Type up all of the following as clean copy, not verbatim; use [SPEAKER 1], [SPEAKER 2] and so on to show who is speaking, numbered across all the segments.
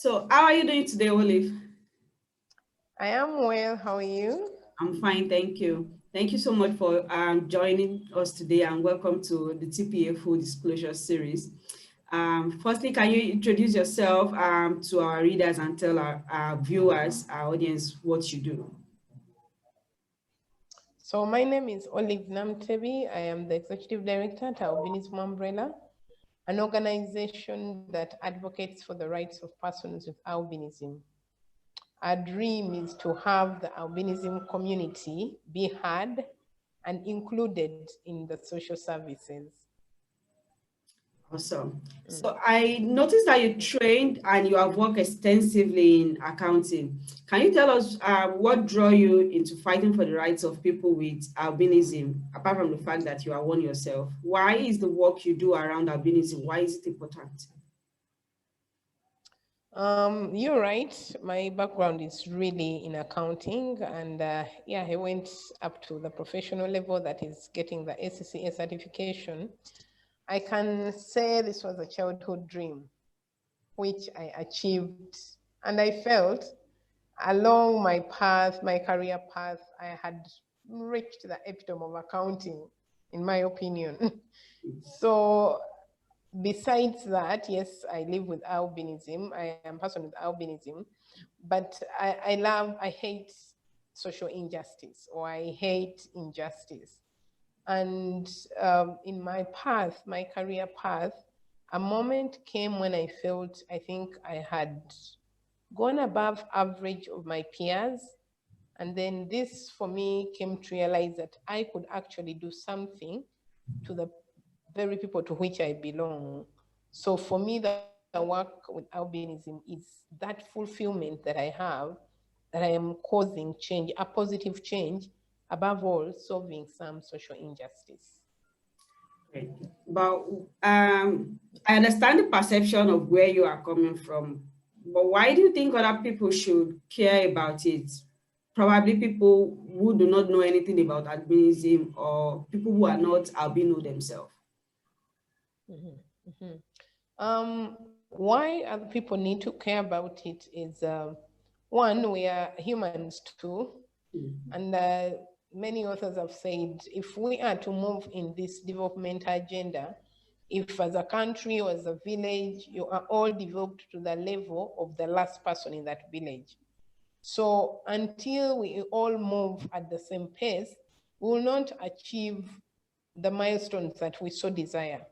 [SPEAKER 1] So, how are you doing today, Olive?
[SPEAKER 2] I am well. How are you?
[SPEAKER 1] I'm fine, thank you. Thank you so much for joining us today and welcome to the TPA Full Disclosure series. Firstly, can you introduce yourself to our readers and tell our viewers, our audience, what you do?
[SPEAKER 2] So my name is Olive Namutebi. I am the Executive Director at Albinism Umbrella, an organization that advocates for the rights of persons with albinism. Our dream is to have the albinism community be heard and included in the social services.
[SPEAKER 1] Awesome. So I noticed that you trained and you have worked extensively in accounting. Can you tell us what drew you into fighting for the rights of people with albinism, apart from the fact that you are one yourself? Why is the work you do around albinism, why is it important?
[SPEAKER 2] You're right. My background is really in accounting, and yeah, I went up to the professional level, that is getting the ACCA certification. I can say this was a childhood dream, which I achieved, and I felt along my path, my career path, I had reached the epitome of accounting, in my opinion. So besides that, yes, I live with albinism. I am a person with albinism, but I hate social injustice, or I hate injustice. And in my path, my career path, a moment came when I felt I think I had gone above average of my peers. And then this for me came to realize that I could actually do something to the very people to which I belong. So for me, the work with albinism is that fulfillment that I have, that I am causing change, a positive change, above all, solving some social injustice.
[SPEAKER 1] Right. But I understand the perception of where you are coming from, but why do you think other people should care about it? Probably people who do not know anything about albinism or people who are not albino themselves.
[SPEAKER 2] Mhm, mhm. Why other people need to care about it is one, we are humans too, and many authors have said if we are to move in this development agenda, if as a country or as a village, you are all developed to the level of the last person in that village. So until we all move at the same pace, we will not achieve the milestones that we so desire.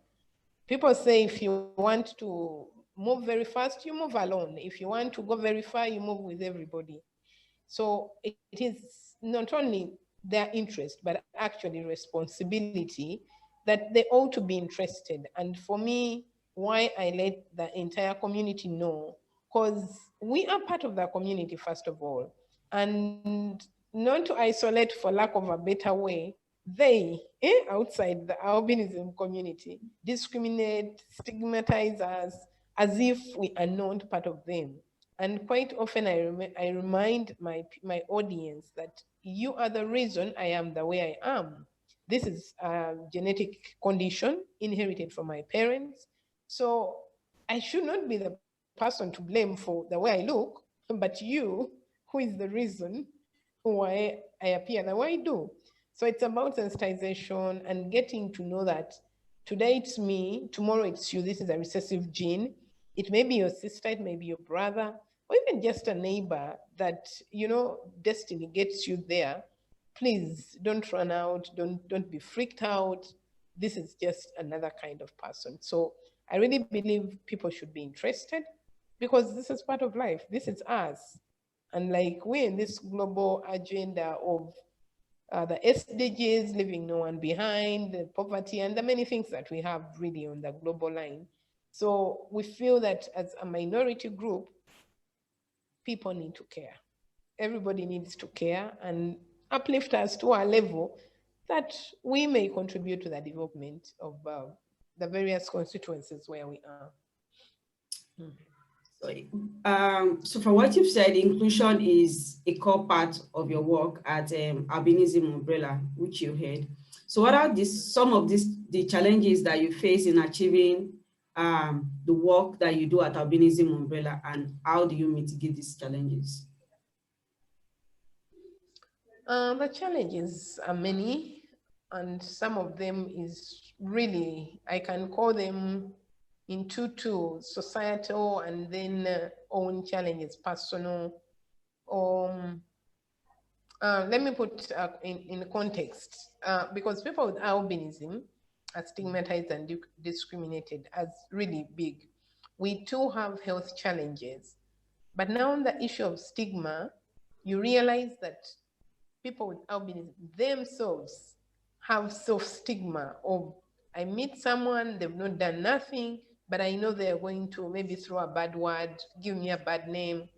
[SPEAKER 2] People say if you want to move very fast, you move alone. If you want to go very far, you move with everybody. So it is not only their interest, but actually responsibility that they ought to be interested. And for me, why I let the entire community know, because we are part of the community, first of all. And not to isolate, for lack of a better way, they, outside the albinism community, discriminate, stigmatize us as if we are not part of them. And quite often I remind my audience that you are the reason I am the way I am. This is a genetic condition inherited from my parents. So I should not be the person to blame for the way I look, but you, who is the reason why I appear the way I do. So it's about sensitization and getting to know that today it's me, tomorrow it's you. This is a recessive gene. It may be your sister, it may be your brother, or even just a neighbor that, destiny gets you there. Please don't run out, don't be freaked out. This is just another kind of person. So I really believe people should be interested, because this is part of life. This is us. And like we're in this global agenda of the SDGs, leaving no one behind, the poverty, and the many things that we have really on the global line. So we feel that as a minority group, people need to care. Everybody needs to care and uplift us to our level that we may contribute to the development of the various constituencies where we are.
[SPEAKER 1] So, so from what you've said, inclusion is a core part of your work at Albinism Umbrella, which you had. So what are some of the challenges that you face in achieving the work that you do at Albinism Umbrella, and how do you mitigate these challenges?
[SPEAKER 2] The challenges are many, and some of them is really, I can call them into two, societal and then own challenges, personal. Um, Let me put in context, because people with albinism are stigmatized and discriminated as really big. We too have health challenges. But now on the issue of stigma, you realize that people with albinism themselves have self-stigma of, I meet someone, they've not done nothing, but I know they're going to maybe throw a bad word, give me a bad name,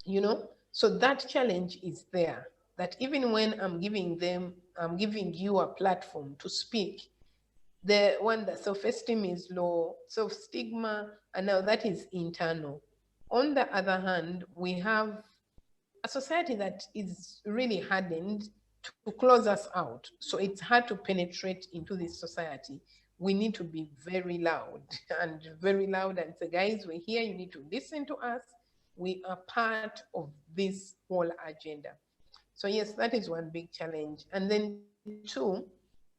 [SPEAKER 2] you know? So that challenge is there, that even when I'm giving you a platform to speak, the one that self-esteem is low, self-stigma, and now that is internal. On the other hand, we have a society that is really hardened to close us out. So it's hard to penetrate into this society. We need to be very loud and say, guys, we're here. You need to listen to us. We are part of this whole agenda. So yes, that is one big challenge. And then two,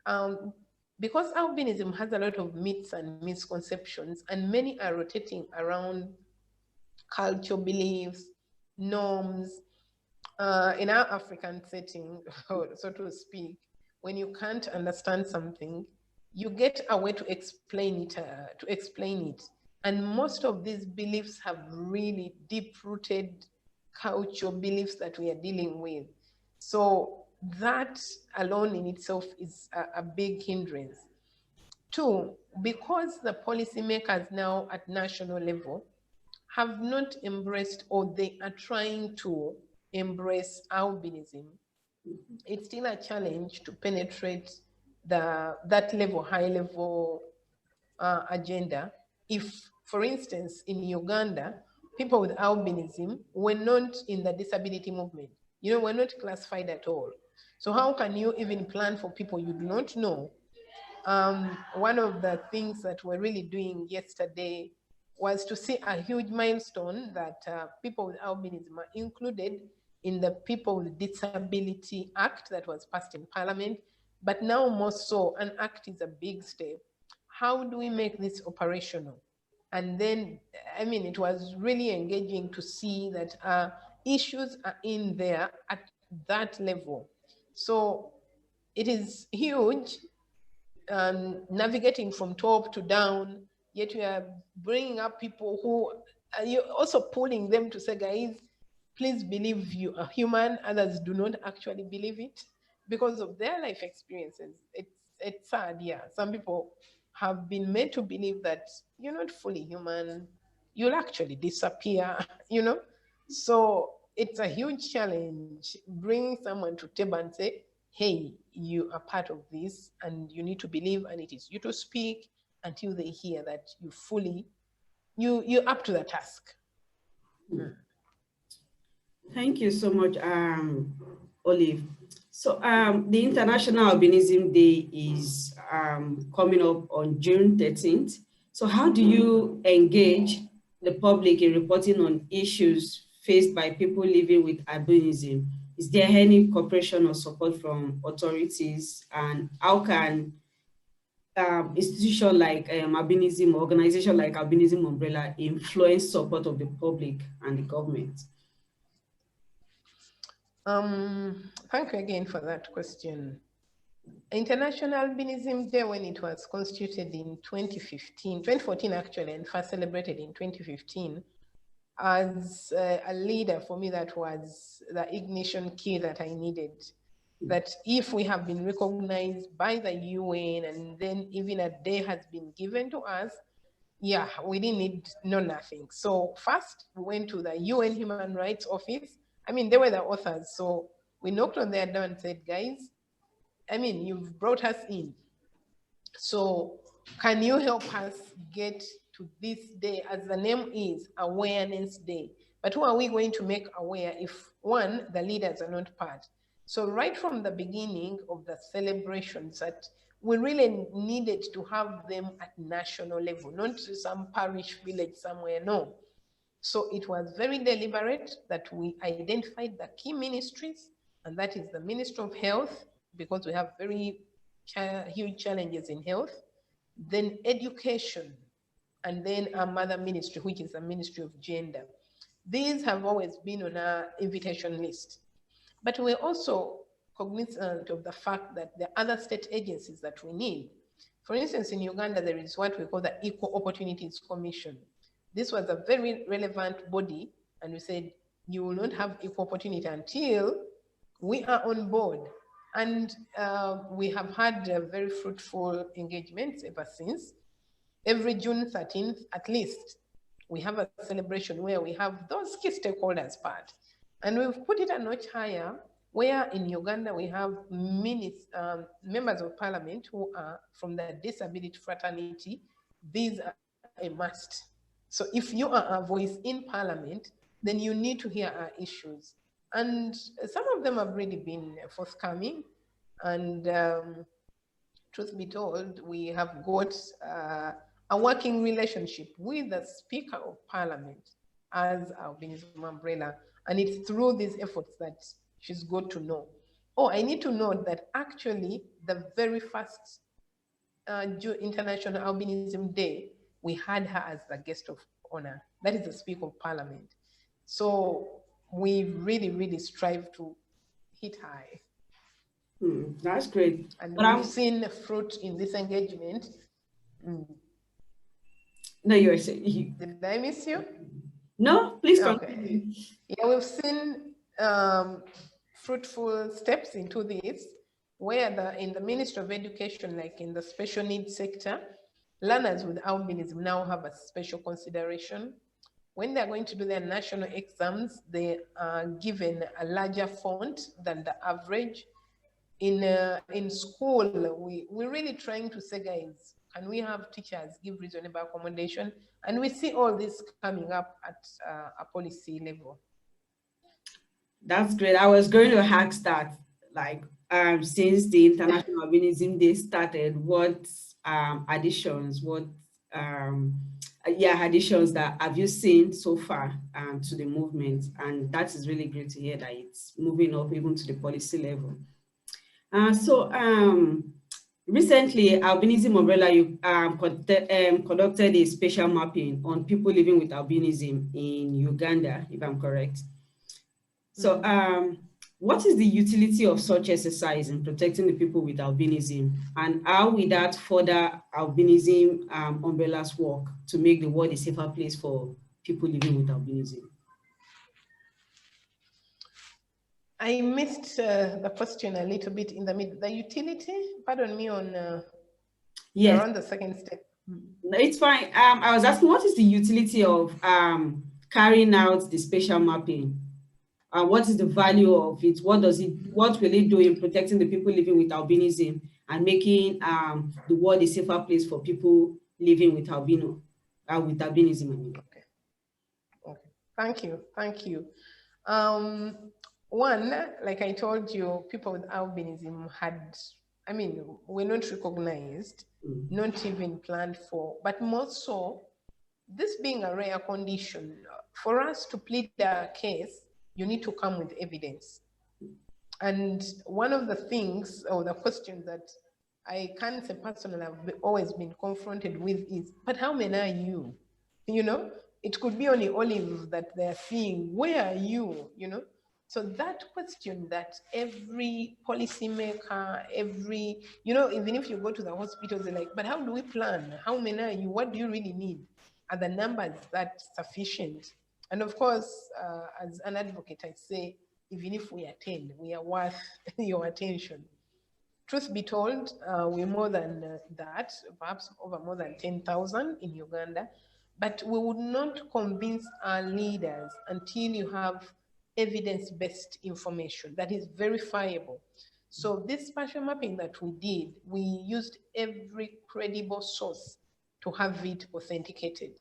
[SPEAKER 2] um, because albinism has a lot of myths and misconceptions, and many are rotating around cultural beliefs, norms, in our African setting, so to speak, when you can't understand something, you get a way to explain it, And most of these beliefs have really deep-rooted cultural beliefs that we are dealing with. So that alone in itself is a big hindrance. Two, because the policymakers now at national level have not embraced, or they are trying to embrace albinism, it's still a challenge to penetrate that level, high level agenda. If, for instance, in Uganda, people with albinism were not in the disability movement, were not classified at all. So how can you even plan for people you do not know? One of the things that we're really doing yesterday was to see a huge milestone that people with albinism are included in the People with Disability Act that was passed in Parliament. But now more so, an act is a big step. How do we make this operational? And then, it was really engaging to see that issues are in there at that level. So it is huge, navigating from top to down, yet you are bringing up people who you're also pulling them to say, guys, please believe you are human. Others do not actually believe it because of their life experiences. It's sad, yeah. Some people have been made to believe that you're not fully human, you'll actually disappear, So it's a huge challenge bringing someone to table and say, hey, you are part of this and you need to believe, and it is you to speak until they hear that you're up to the task.
[SPEAKER 1] Thank you so much, Olive. So the International Albinism Day is coming up on June 13th. So how do you engage the public in reporting on issues faced by people living with albinism? Is there any cooperation or support from authorities? And how can institution like albinism, organization like Albinism Umbrella influence support of the public and the government?
[SPEAKER 2] Thank you again for that question. International Albinism Day, when it was constituted in 2014 actually, and first celebrated in 2015, as a leader for me, that was the ignition key that I needed. That if we have been recognized by the UN and then even a day has been given to us, yeah, we didn't need nothing. So first we went to the UN Human Rights Office. They were the authors. So we knocked on their door and said, guys, you've brought us in. So can you help us get to this day, as the name is Awareness Day? But who are we going to make aware if, one, the leaders are not part? So right from the beginning of the celebrations, that we really needed to have them at national level, not some parish village somewhere, no. So it was very deliberate that we identified the key ministries, and that is the Ministry of Health, because we have very huge challenges in health, then education, and then our mother ministry, which is the Ministry of Gender. These have always been on our invitation list. But we're also cognizant of the fact that there are other state agencies that we need. For instance, in Uganda, there is what we call the Equal Opportunities Commission. This was a very relevant body, and we said, you will not have equal opportunity until we are on board. And we have had very fruitful engagements ever since. Every June 13th, at least, we have a celebration where we have those key stakeholders part. And we've put it a notch higher, where in Uganda we have members of parliament who are from the disability fraternity. These are a must. So if you are a voice in parliament, then you need to hear our issues. And some of them have really been forthcoming. And truth be told, we have got a working relationship with the Speaker of Parliament as Albinism Umbrella. And it's through these efforts that she's got to know. Oh, I need to note that actually the very first International Albinism Day, we had her as the guest of honor. That is the Speaker of Parliament. So we really, really strive to hit high.
[SPEAKER 1] That's great.
[SPEAKER 2] And
[SPEAKER 1] But
[SPEAKER 2] we've seen fruit in this engagement.
[SPEAKER 1] No, you were saying.
[SPEAKER 2] Did I miss you?
[SPEAKER 1] No, please
[SPEAKER 2] Okay.
[SPEAKER 1] continue.
[SPEAKER 2] Yeah, we've seen fruitful steps into this, where in the Ministry of Education, like in the special needs sector, learners with albinism now have a special consideration. When they're going to do their national exams, they are given a larger font than the average. In school, we're really trying to say, guys, can we have teachers give reasonable accommodation? And we see all this coming up at a policy level.
[SPEAKER 1] That's great. I was going to ask that, like, since the International Albinism Day started, what additions, additions that have you seen so far to the movement? And that is really great to hear that it's moving up even to the policy level. Recently, Albinism Umbrella conducted a special mapping on people living with albinism in Uganda, if I'm correct. So what is the utility of such exercise in protecting the people with albinism, and how will that further Albinism Umbrella's work to make the world a safer place for people living with albinism?
[SPEAKER 2] I missed the question a little bit in the middle. The utility, pardon me, on
[SPEAKER 1] yes,
[SPEAKER 2] around the second step.
[SPEAKER 1] No, it's fine. I was asking, what is the utility of carrying out the spatial mapping? What is the value of it? What will it do in protecting the people living with albinism and making the world a safer place for people living with albinism? I mean.
[SPEAKER 2] Okay. Thank you. One, like I told you, people with albinism were not recognized, not even planned for, but more so, this being a rare condition, for us to plead a case, you need to come with evidence. And one of the things, or the questions that I can't say personally I've always been confronted with is, but how many are you? You know, it could be only Olive that they're seeing, where are you? You know, so that question that every policymaker, even if you go to the hospitals, they're like, but how do we plan? How many are you? What do you really need? Are the numbers that sufficient? And of course, as an advocate, I say, even if we attend, we are worth your attention. Truth be told, we're more than that, perhaps over more than 10,000 in Uganda, but we would not convince our leaders until you have evidence-based information that is verifiable. So this spatial mapping that we did, we used every credible source to have it authenticated.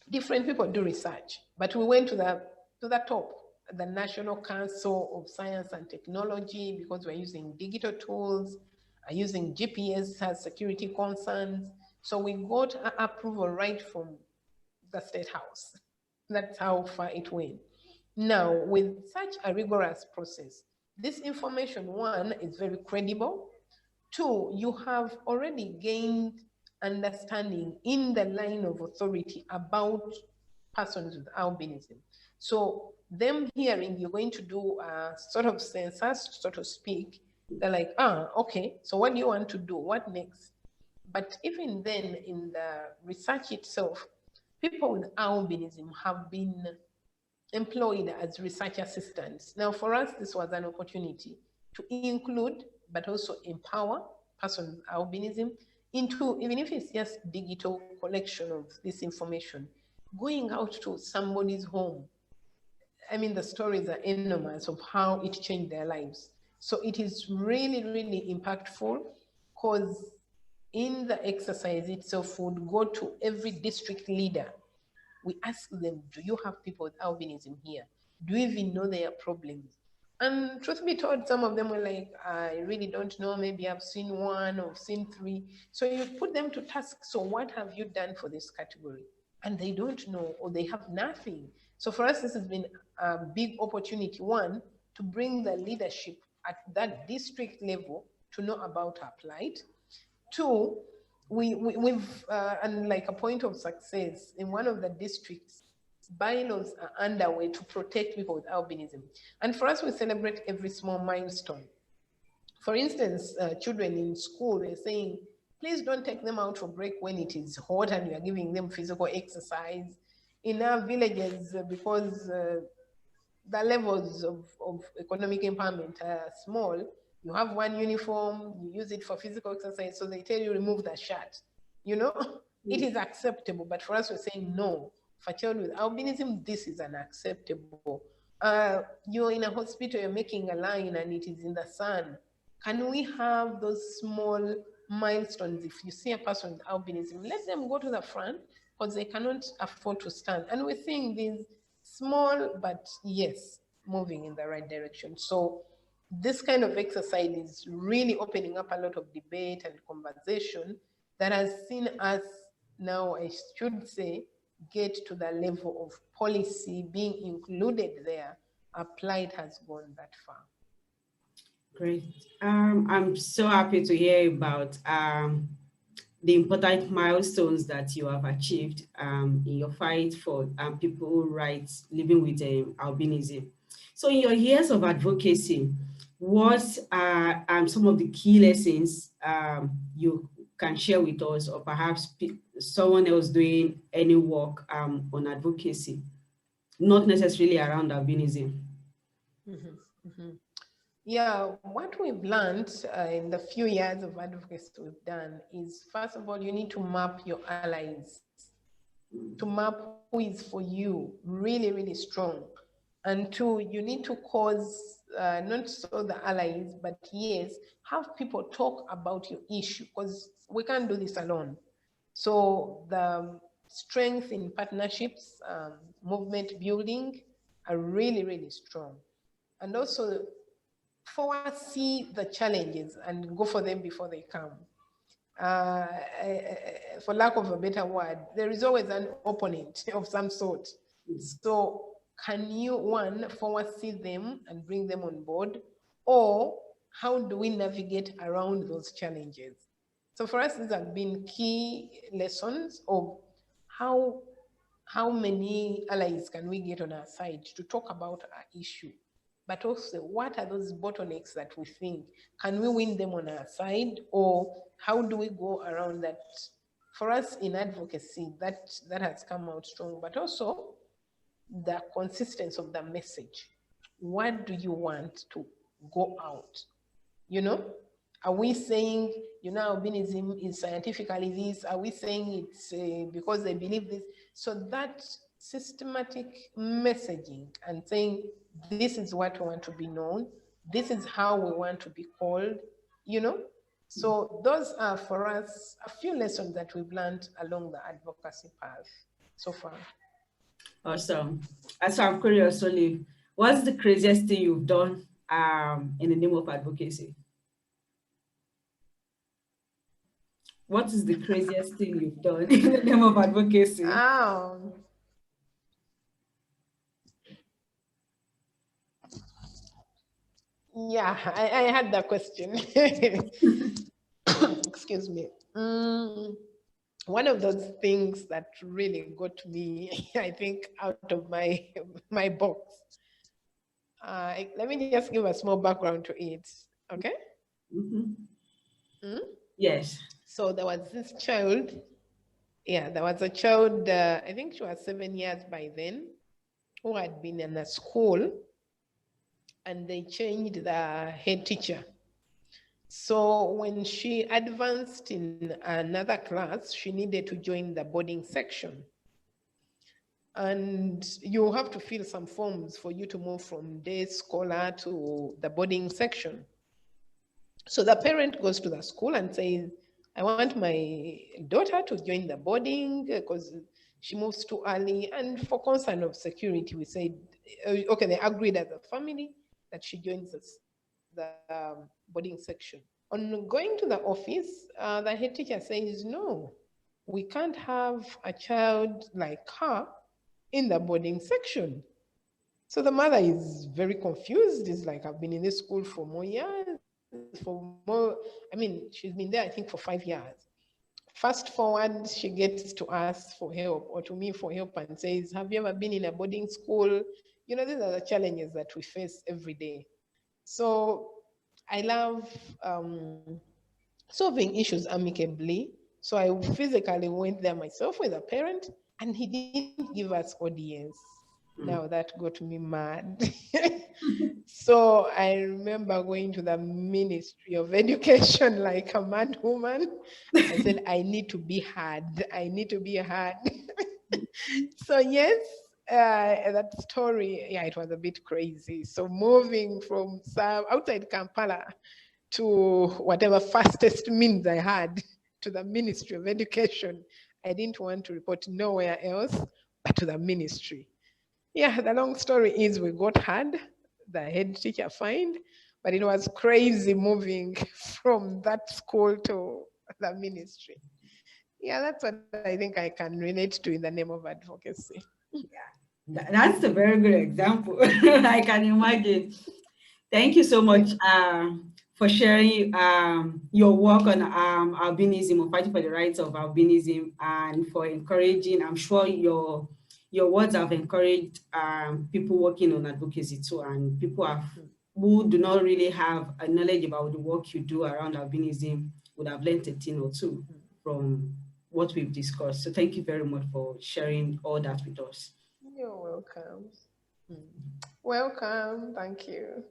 [SPEAKER 2] Different people do research, but we went to the top, the National Council of Science and Technology, because we're using digital tools, using GPS, has security concerns. So we got approval right from the State House. That's how far it went. Now, with such a rigorous process, this information, one, is very credible. Two, you have already gained understanding in the line of authority about persons with albinism. So them hearing you're going to do a sort of census, so to speak, they're like, okay, so what do you want to do? What next? But even then, in the research itself, people with albinism have been employed as research assistants. Now, for us, this was an opportunity to include, but also empower persons with albinism into, even if it's just digital collection of this information, going out to somebody's home. I mean, the stories are enormous of how it changed their lives. So it is really, really impactful, because in the exercise itself, we would go to every district leader. We ask them, do you have people with albinism here? Do you even know their problems? And truth be told, some of them were like, I really don't know. Maybe I've seen one or seen three. So you put them to task. So what have you done for this category? And they don't know, or they have nothing. So for us, this has been a big opportunity, one, to bring the leadership at that district level to know about our plight. Two, we've, and like a point of success, in one of the districts, bylaws are underway to protect people with albinism. And for us, we celebrate every small milestone. For instance, children in school, they're saying, please don't take them out for break when it is hot and you are giving them physical exercise. In our villages, because the levels of economic empowerment are small, you have one uniform, you use it for physical exercise, so they tell you remove the shirt. You know, it is acceptable, but for us, we're saying no. For a child with albinism, this is unacceptable. You're in a hospital, you're making a line and it is in the sun. Can we have those small milestones? If you see a person with albinism, let them go to the front, because they cannot afford to stand. And we're seeing these small, but yes, moving in the right direction. So this kind of exercise is really opening up a lot of debate and conversation that has seen us now, I should say, get to the level of policy being included there. Applied has gone that far.
[SPEAKER 1] Great. I'm so happy to hear about the important milestones that you have achieved in your fight for people's rights living with albinism. So in your years of advocacy, what are some of the key lessons you can share with us, or perhaps someone else doing any work on advocacy, not necessarily around albinism?
[SPEAKER 2] Yeah, what we've learned in the few years of advocacy we've done is, first of all, you need to map your allies, to map who is for you, really, really strong. And two, you need to cause, not so the allies, but yes, have people talk about your issue, because we can't do this alone. So the strength in partnerships, movement building are really, really strong. And also foresee the challenges and go for them before they come. For lack of a better word, there is always an opponent of some sort. So can you, one, foresee them and bring them on board? Or how do we navigate around those challenges? So for us, these have been key lessons of how many allies can we get on our side to talk about our issue, but also what are those bottlenecks that we think, can we win them on our side, or how do we go around that? For us in advocacy, that has come out strong, but also the consistency of the message. What do you want to go out? You know, are we saying, albinism is scientifically this? Are we saying it's because they believe this? So that systematic messaging and saying, this is what we want to be known, this is how we want to be called, So those are, for us, a few lessons that we've learned along the advocacy path so far.
[SPEAKER 1] Awesome. So I'm curious, Olive, what's the craziest thing you've done in the name of advocacy? What is the craziest thing you've done in the name of advocacy?
[SPEAKER 2] Yeah, I had that question. Excuse me. One of those things that really got me, I think, out of my box. Let me just give a small background to it, okay?
[SPEAKER 1] Yes.
[SPEAKER 2] So there was this child. Yeah, there was a child. I think she was 7 years by then, who had been in a school, and they changed the head teacher. So when she advanced in another class, she needed to join the boarding section. And you have to fill some forms for you to move from day scholar to the boarding section. So the parent goes to the school and says, I want my daughter to join the boarding because she moves too early. And for concern of security, we said, okay, they agreed as a family that she joins the boarding section. On going to the office, the head teacher says, no, we can't have a child like her in the boarding section. So the mother is very confused. It's like, I've been in this school for more years, she's been there, I think, for 5 years. Fast forward, she gets to us for help, or to me for help, and says, have you ever been in a boarding school? You know, these are the challenges that we face every day. So I love solving issues amicably. So I physically went there myself with a parent, and he didn't give us audience. Now that got me mad. So I remember going to the Ministry of Education like a mad woman. I said, I need to be heard. I need to be heard. So yes, that story, yeah, it was a bit crazy. So moving from outside Kampala to whatever fastest means I had to the Ministry of Education, I didn't want to report nowhere else but to the ministry. Yeah, the long story is we got hard, the head teacher fined, but it was crazy moving from that school to the ministry. Yeah, that's what I think I can relate to in the name of advocacy.
[SPEAKER 1] Yeah, that's a very good example. I can imagine. Thank you so much for sharing your work on albinism, or fighting for the rights of albinism, and for encouraging. I'm sure your words have encouraged people working on advocacy too, and people who do not really have a knowledge about the work you do around albinism would have learned a thing or two from what we've discussed. So thank you very much for sharing all that with us.
[SPEAKER 2] You're welcome. Welcome. Thank you.